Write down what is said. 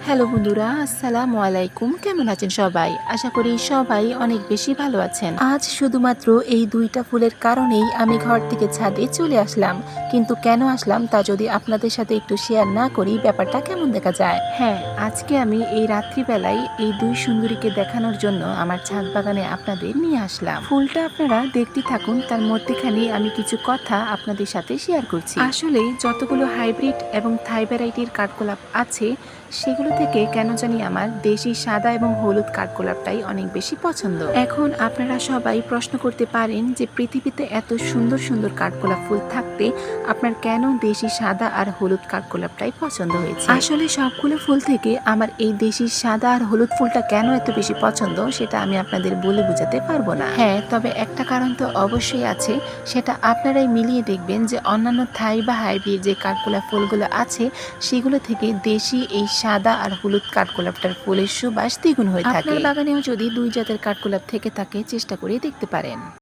Hello বন্ধুরা, আসসালামু আলাইকুম। কেমন আছেন সবাই? আশা করি সবাই অনেক বেশি ভালো আছেন। আজ শুধুমাত্র এই দুইটা ফুলের কারণেই আমি ঘর থেকে ছাদে চলে আসলাম। কিন্তু কেন আসলাম তা যদি আপনাদের সাথে একটু শেয়ার না করি, ব্যাপারটা কেমন দেখা যায়? হ্যাঁ, আজকে আমি এই রাত্রিবেলায় এই দুই সুন্দরীকে দেখানোর জন্য আমার ছাদ বাগানে আপনাদের নিয়ে আসলাম। ফুলটা আপনারা দেখতে থাকুন, তার মধ্যেখানে আমি কিছু কথা আপনাদের সাথে শেয়ার করছি। আসলে যতগুলো হাইব্রিড এবং থাই ভ্যারাইটির কাঠগোলাপ আছে, সেগুলো থেকে কেন জানি আমার দেশি সাদা এবং হলুদ কাঠগোলাপটাই অনেক বেশি পছন্দ। এখন আপনারা সবাই প্রশ্ন করতে পারেন যে পৃথিবীতে এত সুন্দর সুন্দর কাঠগোলাপ ফুল থাকতে আপনার কেন দেশি সাদা আর হলুদ কাঠগোলাপটাই পছন্দ হয়েছে। আসলে সবগুলো ফুল থেকে আমার এই দেশি সাদা আর হলুদ ফুলটা কেন এত বেশি পছন্দ সেটা আমি আপনাদের বলে বোঝাতে পারবো না। হ্যাঁ, তবে একটা কারণ তো অবশ্যই আছে, সেটা আপনারাই মিলিয়ে দেখবেন যে অন্যান্য থাই বা হাইব্রিড যে কাঠগোলাপ ফুলগুলো আছে সেগুলো থেকে দেশি এই সাদা আর হলুদ কাঠগোলাপটার ফুলের সুবাস দ্বিগুণ হয়ে থাকে। আপনার বাগানেও যদি দুই জাতের কাঠগোলাপ থেকে থাকে, চেষ্টা করে দেখতে পারেন।